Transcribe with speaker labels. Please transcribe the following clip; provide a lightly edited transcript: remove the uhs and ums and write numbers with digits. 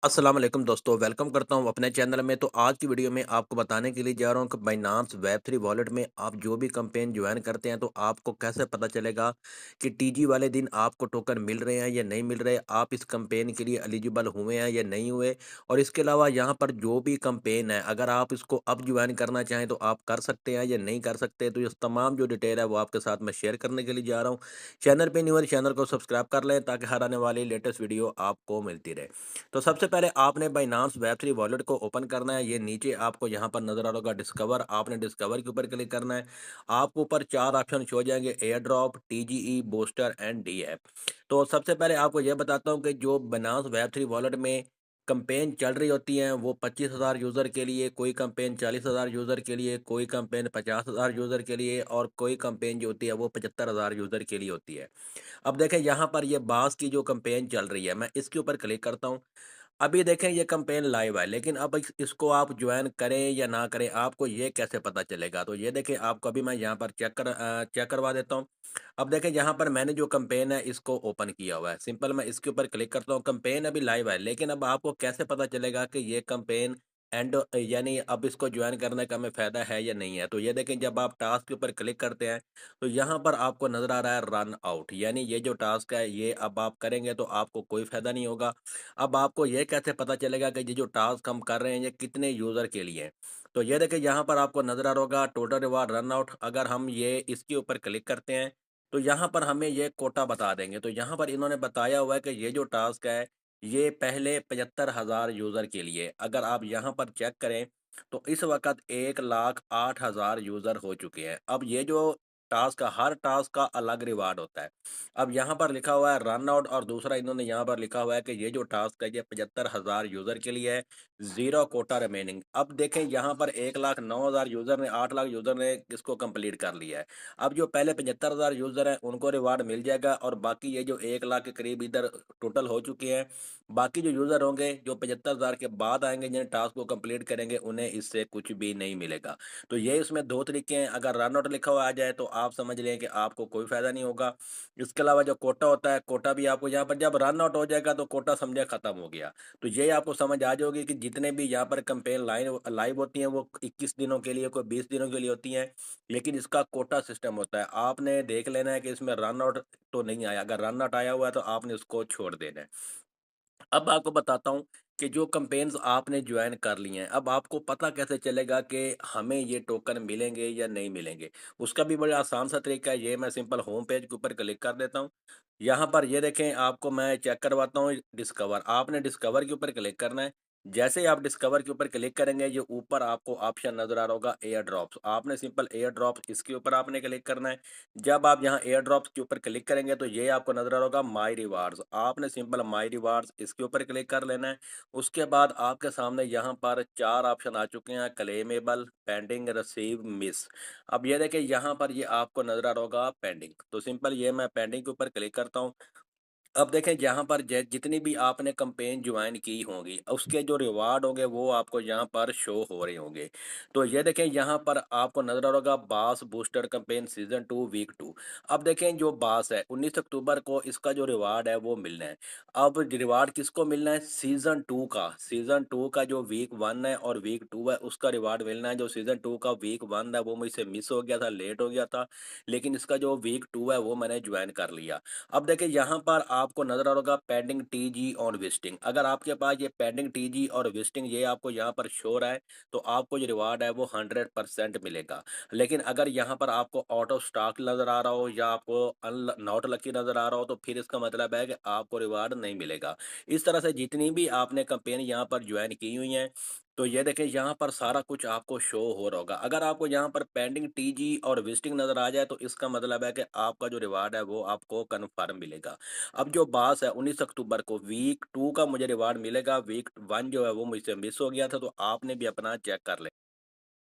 Speaker 1: अस्सलाम वालेकुम दोस्तों, वेलकम करता हूँ अपने चैनल में। तो आज की वीडियो में आपको बताने के लिए जा रहा हूँ कि बाइनांस वेब3 वॉलेट में आप जो भी कैंपेन ज्वाइन करते हैं तो आपको कैसे पता चलेगा कि टीजी वाले दिन आपको टोकन मिल रहे हैं या नहीं मिल रहे, आप इस कैंपेन के लिए एलिजिबल हुए हैं या नहीं हुए। और इसके अलावा यहाँ पर जो भी कैंपेन है, अगर आप इसको अब ज्वाइन करना चाहें तो आप कर सकते हैं या नहीं कर सकते। तो ये तमाम जो डिटेल है वो आपके साथ मैं शेयर करने के लिए जा रहा हूँ। चैनल पे न्यू है, चैनल को सब्सक्राइब कर लें ताकि हर आने वाली लेटेस्ट वीडियो आपको मिलती रहे। तो सबसे पहले आपने बाइनांस वेब3 वॉलेट को ओपन करना है। ये नीचे आपको यहाँ पर नज़र आ रहा होगा डिस्कवर, आपने डिस्कवर के ऊपर क्लिक करना है। आपको ऊपर 4 ऑप्शन शो हो जाएँगे, एयर ड्रॉप, टीजीई, बूस्टर एंड डीएप। तो सबसे पहले आपको ये बताता हूँ कि जो बाइनांस वेब3 वॉलेट में कैंपेन चल रही होती हैं वो 25,000 यूज़र के लिए, कोई कैंपेन 40,000 यूज़र के लिए, कोई कैंपेन 50,000 यूज़र के लिए और कोई कैंपेन जो होती है वो 75,000 यूज़र के लिए होती है। अब देखें यहाँ पर ये बास की जो कैंपेन चल रही है, मैं इसके ऊपर क्लिक करता हूँ। अभी देखें ये कैंपेन लाइव है, लेकिन अब इसको आप ज्वाइन करें या ना करें, आपको ये कैसे पता चलेगा? तो ये देखें, आपको अभी मैं यहाँ पर चेक करवा देता हूँ। अब देखें यहाँ पर मैंने जो कैंपेन है इसको ओपन किया हुआ है। सिंपल मैं इसके ऊपर क्लिक करता हूँ, कैंपेन अभी लाइव है, लेकिन अब आपको कैसे पता चलेगा कि ये कैंपेन एंड यानी अब इसको ज्वाइन करने का हमें फ़ायदा है या नहीं है? तो ये देखें, जब आप टास्क के ऊपर क्लिक करते हैं तो यहाँ पर आपको नज़र आ रहा है रन आउट, यानी ये जो टास्क है ये अब आप करेंगे तो आपको कोई फ़ायदा नहीं होगा। अब आपको ये कैसे पता चलेगा कि ये जो टास्क हम कर रहे हैं ये कितने यूज़र के लिए हैं? तो ये देखिए, यहाँ पर आपको नज़र आ रहा होगा टोटल रिवार्ड रन आउट। अगर हम ये इसके ऊपर क्लिक करते हैं तो यहाँ पर हमें ये कोटा बता देंगे। तो यहाँ पर इन्होंने बताया हुआ है कि ये जो टास्क है ये पहले 75,000 यूज़र के लिए। अगर आप यहाँ पर चेक करें तो इस वक़्त 1,08,000 यूज़र हो चुके हैं। अब ये जो टास्क का, हर टास्क का अलग रिवार्ड होता है। अब यहाँ पर लिखा हुआ है रन आउट और दूसरा इन्होंने यहाँ पर लिखा हुआ है कि ये जो टास्क है ये 75,000 यूज़र के लिए है, 0 कोटा रिमेनिंग। अब देखें यहाँ पर 1,09,000 यूज़र ने, 8 लाख यूज़र ने इसको कंप्लीट कर लिया है। अब जो पहले 75,000 यूज़र हैं उनको रिवार्ड मिल जाएगा और बाकी ये जो 1 लाख के करीब इधर टोटल हो चुके हैं, बाकी जो यूज़र होंगे जो 75,000 के बाद आएँगे, जिन टास्क को कंप्लीट करेंगे, उन्हें इससे कुछ भी नहीं मिलेगा। तो ये इसमें 2 तरीके हैं, अगर रन आउट लिखा हुआ आ जाए तो आप समझ लें कि आपको कोई फ़ायदा नहीं होगा। इसके अलावा जो कोटा होता है, कोटा भी आपको यहाँ पर जब रन आउट हो जाएगा तो कोटा समझे खत्म हो गया। तो ये आपको समझ आ जाओगी कि जितने भी यहाँ पर कैंपेन लाइन लाइव होती हैं वो 21 दिनों के लिए, कोई 20 दिनों के लिए होती हैं, लेकिन इसका कोटा सिस्टम होता है। आपने देख लेना है कि इसमें रन आउट तो नहीं आया, अगर रन आउट आया हुआ है तो आपने उसको छोड़ देना है। अब आपको बताता हूँ कि जो कैंपेन्स आपने ज्वाइन कर ली हैं, अब आपको पता कैसे चलेगा कि हमें ये टोकन मिलेंगे या नहीं मिलेंगे? उसका भी बड़ा आसान सा तरीका है, ये मैं सिंपल होम पेज के ऊपर क्लिक कर देता हूँ। यहाँ पर ये देखें, आपको मैं चेक करवाता हूँ डिस्कवर, आपने डिस्कवर के ऊपर क्लिक करना है। जैसे ही आप डिस्कवर के ऊपर क्लिक करेंगे, ये ऊपर आपको ऑप्शन नज़र आ रहा होगा एयर ड्रॉप्स, आपने सिंपल एयर ड्रॉप्स इसके ऊपर आपने क्लिक करना है। जब आप यहाँ एयर ड्रॉप्स के ऊपर क्लिक करेंगे तो ये आपको नज़र आ रहा होगा माई रिवार्ड्स, आपने सिंपल माई रिवार्ड्स इसके ऊपर क्लिक कर लेना है। उसके बाद आपके सामने यहाँ पर 4 ऑप्शन आ चुके हैं, क्लेमेबल, पेंडिंग, रिसीव, मिस। अब ये देखिए, यहाँ पर ये आपको नज़र आ रहा होगा पेंडिंग, तो सिंपल ये मैं पेंडिंग के ऊपर क्लिक करता हूँ। अब देखें, जहाँ पर जितनी भी आपने कैंपेन ज्वाइन की होंगी उसके जो रिवार्ड होंगे वो आपको यहाँ पर शो हो रहे होंगे। तो ये देखें, यहाँ पर आपको नजर आ रहा होगा बास बूस्टर कैंपेन सीजन 2 वीक 2। अब देखें, जो बास है 19 अक्टूबर को इसका जो रिवार्ड है वो मिलना है। अब रिवार्ड किसको मिलना है? सीजन 2 का जो वीक 1 है और वीक 2 है उसका रिवार्ड मिलना है। जो सीजन 2 का वीक 1 है वो मुझसे मिस हो गया था, लेट हो गया था, लेकिन इसका जो वीक 2 है वो मैंने ज्वाइन कर लिया। अब देखिए, यहाँ पर आपको नज़र आ रहा होगा पेंडिंग टीजी और विजिटिंग। अगर आपके पास ये पेंडिंग टीजी और विजिटिंग ये आपको यहाँ पर शो हो रहा है तो आपको जो रिवार्ड है वो 100% मिलेगा। लेकिन अगर यहाँ पर आपको आउट ऑफ स्टॉक नज़र आ रहा हो या आपको नॉट लकी नज़र आ रहा हो तो फिर इसका मतलब है कि आपको रिवार्ड नहीं मिलेगा। इस तरह से जितनी भी आपने कंपेन यहाँ पर ज्वाइन की हुई हैं, तो ये देखें, यहाँ पर सारा कुछ आपको शो हो रहा होगा। अगर आपको यहाँ पर पेंडिंग टीजी और विजिटिंग नज़र आ जाए तो इसका मतलब है कि आपका जो रिवार्ड है वो आपको कन्फर्म मिलेगा। अब जो बास है 19 अक्टूबर को वीक 2 का मुझे रिवार्ड मिलेगा, वीक 1 जो है वो मुझसे मिस हो गया था, तो आपने भी अपना चेक कर लें।